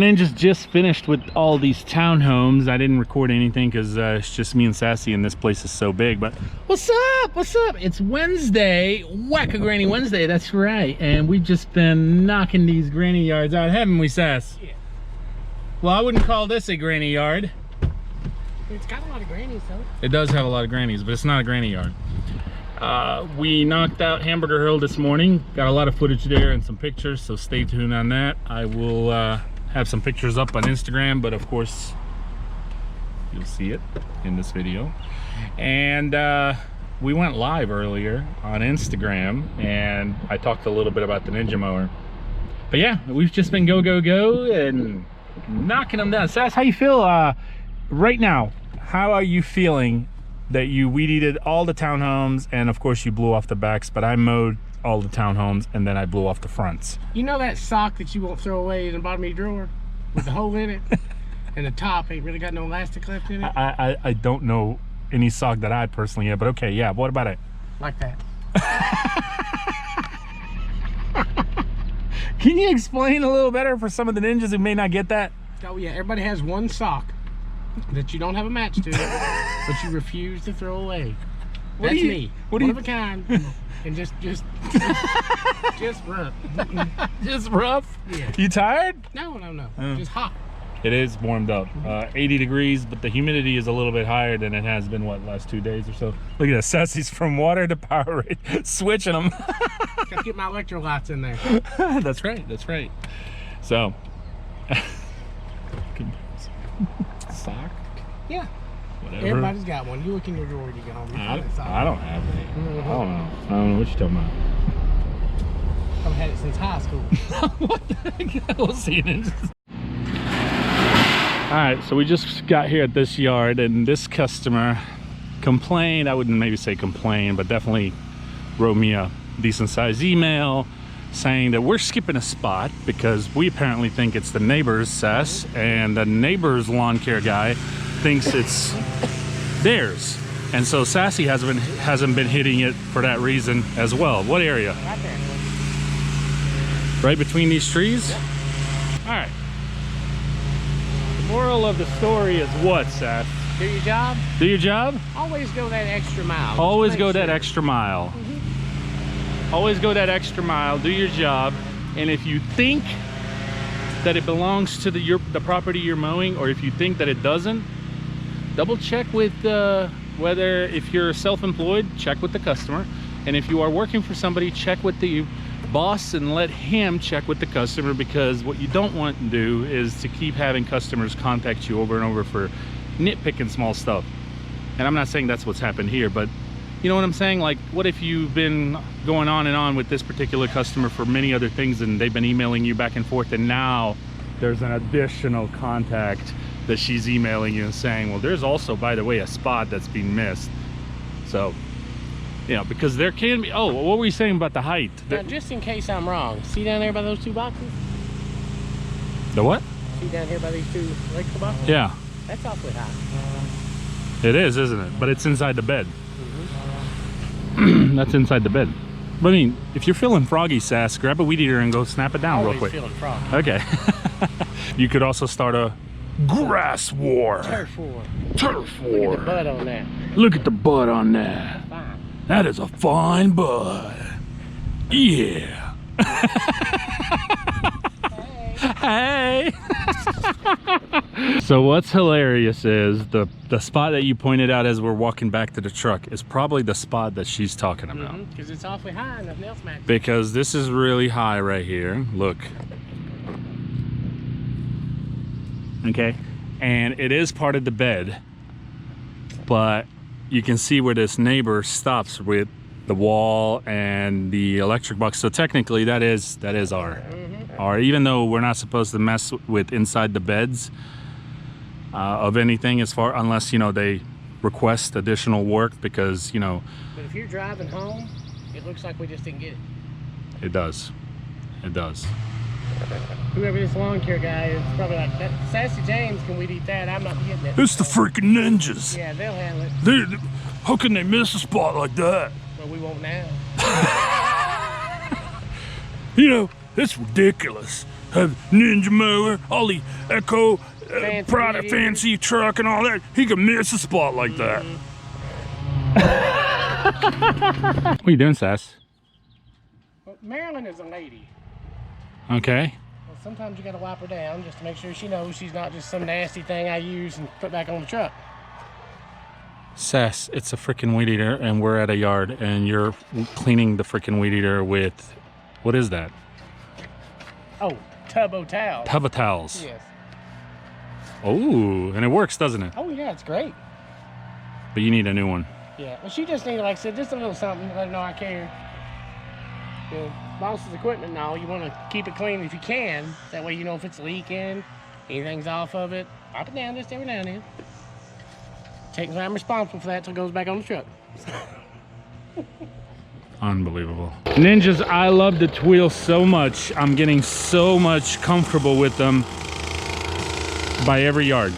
Ninjas just finished with all these townhomes. I didn't record anything because it's just me and Sassy and this place is so big. But what's up? What's up? It's Wednesday, Whack-A-Granny Wednesday. That's right. And we've just been knocking these granny yards out, haven't we, Sass? Yeah. Well, I wouldn't call this a granny yard. It's got a lot of grannies though. It does have a lot of grannies, but it's not a granny yard. We knocked out Hamburger Hill this morning. Got a lot of footage there and some pictures, so stay tuned on that. I will have some pictures up on Instagram, but of course you'll see it in this video. And we went live earlier on Instagram and I talked a little bit about the Ninja mower. But yeah, we've just been go and knocking them down. Sass, how you feel right now? How are you feeling that you weed eated all the townhomes and of course you blew off the backs, but I mowed all the townhomes and then I blew off the fronts? You know that sock that you won't throw away in the bottom of your drawer with the hole in it and the top ain't really got no elastic left in it? I don't know any sock that I personally have, but okay, yeah, what about it? Like that. Can you explain a little better for some of the ninjas who may not get that? Oh yeah, everybody has one sock that you don't have a match to, but you refuse to throw away. That's me. One of a kind. And just rough. Just rough? Yeah. You tired? No. Just hot. It is warmed up. 80 degrees, but the humidity is a little bit higher than it has been, what, last 2 days or so. Look at that, Sassy's from water to power rate, switching them. Gotta get my electrolytes in there. That's right, that's right. So, sock? Yeah. Whatever. Everybody's got one. You look in your drawer when you get home. I don't have any. I don't know what you're talking about. I've had it since high school. What the heck? We'll see it. Alright, so we just got here at this yard and this customer complained. I wouldn't maybe say complain, but definitely wrote me a decent sized email saying that we're skipping a spot because we apparently think it's the neighbor's Sass, and the neighbor's lawn care guy thinks it's theirs. And so Sassy hasn't been hitting it for that reason as well. What area? Right there. Right between these trees? Yep. Alright. The moral of the story is what, Sass? Do your job. Do your job? Always go that extra mile. Always go that extra mile. Always go that extra mile. Do your job. And if you think that it belongs to the property you're mowing, or if you think that it doesn't, double check with whether, if you're self-employed, check with the customer, and if you are working for somebody, check with the boss and let him check with the customer, because what you don't want to do is to keep having customers contact you over and over for nitpicking small stuff. And I'm not saying that's what's happened here, but you know what I'm saying? Like, what if you've been going on and on with this particular customer for many other things and they've been emailing you back and forth, and now there's an additional contact that she's emailing you and saying, well, there's also, by the way, a spot that's being missed. So, you know, because there can be, oh, what were you saying about the height? Now, just in case I'm wrong, see down there by those two boxes? The what? See down here by these two electrical boxes? Yeah. That's awfully high. It is, isn't it? But it's inside the bed. That's inside the bed. But I mean, if you're feeling froggy, Sass, grab a weed eater and go snap it down real quick. Feeling froggy. Okay. You could also start a Grass war. Turf war. Turf Look war. at the butt on that. Look at the butt on that. Fine. That is a fine butt. Yeah. Hey. So what's hilarious is the spot that you pointed out as we're walking back to the truck is probably the spot that she's talking about. Because it's awfully high and nothing else matches. Because this is really high right here. Look. Okay. And it is part of the bed, but you can see where this neighbor stops with the wall and the electric box. So technically that is our, even though we're not supposed to mess with inside the beds of anything unless, you know, they request additional work because, you know. But if you're driving home, it looks like we just didn't get it. It does. It does. Whoever this lawn care guy is probably like, that Sassy James, can we eat that? I'm not getting it. It's the freaking ninjas. Yeah, they'll handle it. How can they miss a spot like that? Well, we won't now. You know, it's ridiculous. Have Ninja mower, all the Echo, product, fancy truck and all that. He can miss a spot like that. What are you doing, Sass? Well, Marilyn is a lady. Okay. Well, sometimes you gotta wipe her down just to make sure she knows she's not just some nasty thing I use and put back on the truck. Sass, it's a freaking weed eater and we're at a yard and you're cleaning the freaking weed eater with, what is that? Oh, tub of towels. Tub of towels. Yes. Oh, and it works, doesn't it? Oh yeah, it's great. But you need a new one. Yeah, well she just needed, like I said, just a little something to let her know I care. You know, boss's equipment and all, you want to keep it clean if you can. That way you know if it's leaking, anything's off of it. Pop it down just every now and then. Technically, I'm responsible for that until it goes back on the truck. Unbelievable. Ninjas, I love the wheels so much. I'm getting so much comfortable with them by every yard.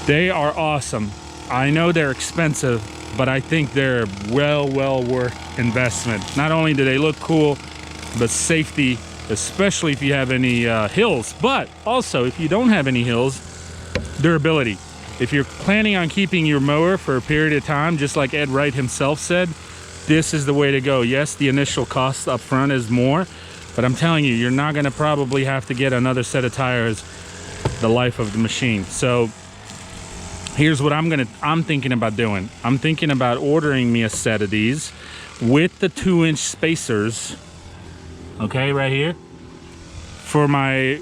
They are awesome. I know they're expensive, but I think they're well worth investment. Not only do they look cool, but safety, especially if you have any hills, but also if you don't have any hills, durability. If you're planning on keeping your mower for a period of time, just like Ed Wright himself said, this is the way to go. Yes, the initial cost up front is more, but I'm telling you, you're not gonna probably have to get another set of tires the life of the machine. So here's what I'm thinking about doing. I'm thinking about ordering me a set of these with the 2-inch spacers, okay, right here, for my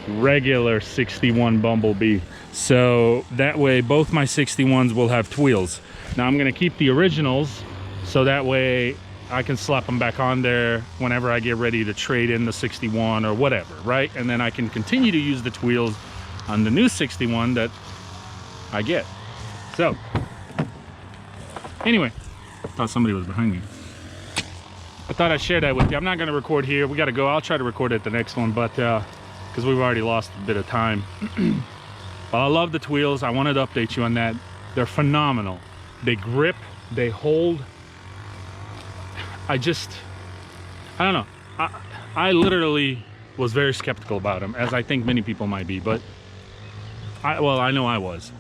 regular 61 Bumblebee. So that way both my 61s will have wheels. Now I'm gonna keep the originals so that way I can slap them back on there whenever I get ready to trade in the 61 or whatever, right? And then I can continue to use the wheels on the new 61 that I get. So anyway, I thought somebody was behind me. I thought I'd share that with you. I'm not gonna record here. We gotta go. I'll try to record at the next one, but because we've already lost a bit of time. But I love the wheels. I wanted to update you on that. They're phenomenal. They grip, they hold. I don't know. I literally was very skeptical about them, as I think many people might be, but I know I was.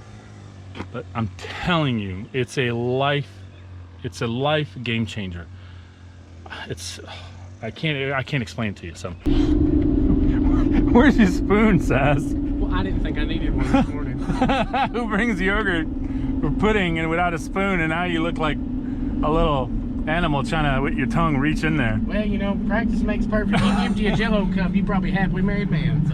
But I'm telling you, it's a life game changer. I can't explain it to you. So where's your spoon, Sass? Well, I didn't think I needed one this morning. Who brings yogurt or pudding and without a spoon, and now you look like a little animal trying to, with your tongue, reach in there? Well, you know, practice makes perfect. You empty a Jello cup, you probably happily married man. So.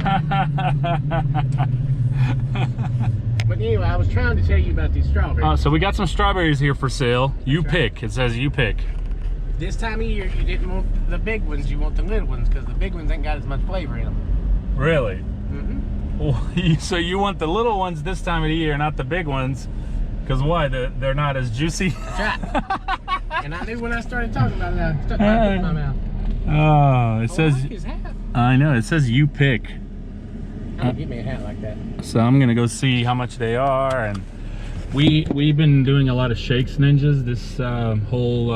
But anyway, I was trying to tell you about these strawberries. So we got some strawberries here for sale. You That's pick. right. It says you pick. This time of year, you didn't want the big ones, you want the little ones, because the big ones ain't got as much flavor in them. Really? Mm-hmm. Well, so you want the little ones this time of the year, not the big ones, because why? They're not as juicy? That's right. And I knew when I started talking about it, I stuck my foot in my mouth. Oh, it says. I like his hat. I know. It says you pick. Give me a hat like that. So I'm gonna go see how much they are, and we've been doing a lot of shakes, ninjas. This whole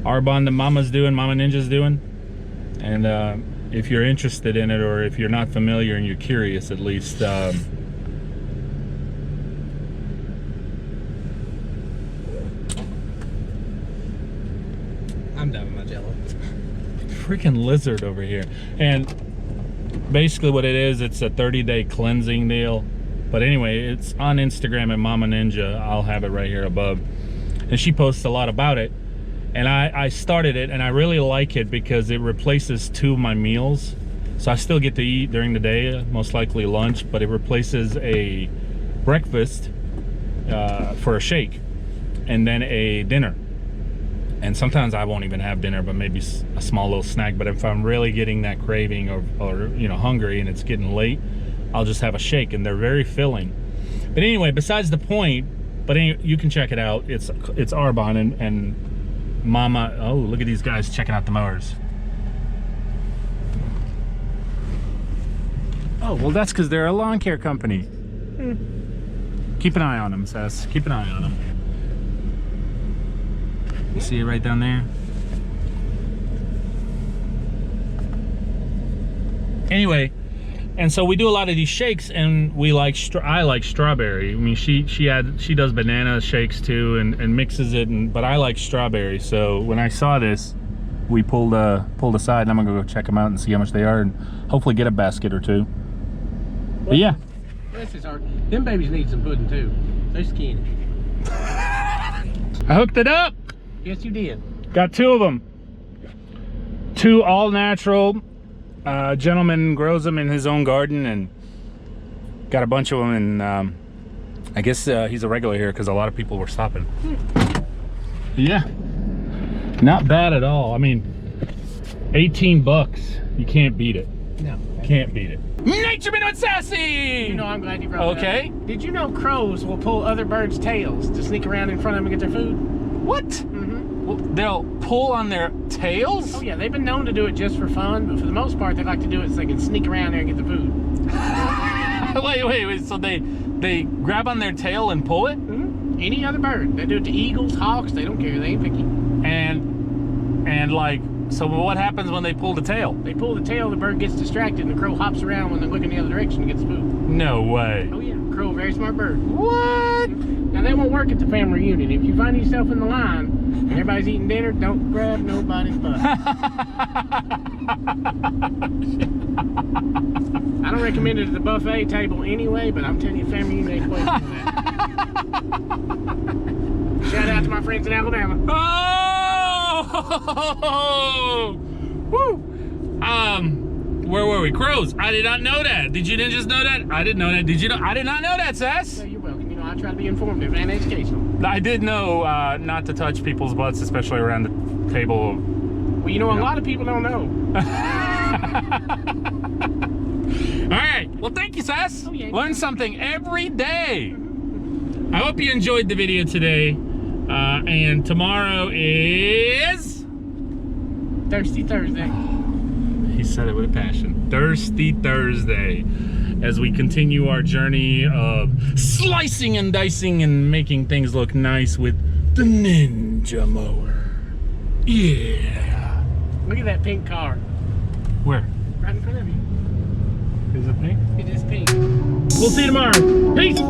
Arbonne that Mama Ninja's doing, and if you're interested in it, or if you're not familiar and you're curious, at least. I'm done with my Jello. Freaking lizard over here. And basically what it is, it's a 30-day cleansing deal. But anyway, it's on Instagram at Mama Ninja. I'll have it right here above. And she posts a lot about it. And I started it, and I really like it because it replaces 2 of my meals. So I still get to eat during the day, most likely lunch, but it replaces a breakfast for a shake, and then a dinner. And sometimes I won't even have dinner, but maybe a small little snack. But if I'm really getting that craving or you know, hungry and it's getting late, I'll just have a shake, and they're very filling. But anyway, besides the point, but anyway, you can check it out. It's Arbonne and Mama. Oh, look at these guys checking out the mowers. Oh, well, that's because they're a lawn care company. Keep an eye on them, Sess. Keep an eye on them. You see it right down there? Anyway, and so we do a lot of these shakes, and we like I like strawberry. I mean, she does banana shakes too, and mixes it, but I like strawberry. So when I saw this, we pulled aside, and I'm gonna go check them out and see how much they are, and hopefully get a basket or 2. But yeah. This is hard. Them babies need some pudding too. They're skinny. I hooked it up. Yes, you did. Got 2 of them. 2 all natural. Gentleman grows them in his own garden, and got a bunch of them. And I guess he's a regular here because a lot of people were stopping. Yeah, not bad at all. I mean, 18 bucks. You can't beat it. No, can't beat it. Nature Minute Sassy! You know, I'm glad you brought that up. Okay. Did you know crows will pull other birds' tails to sneak around in front of them and get their food? What? Well, they'll pull on their tails? Oh yeah, they've been known to do it just for fun, but for the most part, they like to do it so they can sneak around there and get the food. wait. So they grab on their tail and pull it? Any other bird. They do it to eagles, hawks. They don't care. They ain't picky. And like, so what happens when they pull the tail? They pull the tail, the bird gets distracted, and the crow hops around when they look in the other direction and gets food. No way. Oh yeah, crow, very smart bird. What? Now they won't work at the family reunion. If you find yourself in the line and everybody's eating dinner, don't grab nobody's butt. I don't recommend it at the buffet table anyway, but I'm telling you, family reunion ain't quite that. Shout out to my friends in Alabama. Oh! Woo! Where were we? Crows. I did not know that. Did you ninjas know that? I didn't know that. Did you know? I did not know that, Sass. So you're welcome. You know, I try to be informative and educational. I did know not to touch people's butts, especially around the table. Well, you know, a lot of people don't know. All right. Well, thank you, Sass. Oh, yeah. Learn something every day. I hope you enjoyed the video today. And tomorrow is Thirsty Thursday. He said it with a passion. Thirsty Thursday. As we continue our journey of slicing and dicing and making things look nice with the Ninja mower. Yeah. Look at that pink car. Where? Right in front of you. Is it pink? It is pink. We'll see you tomorrow. Peace.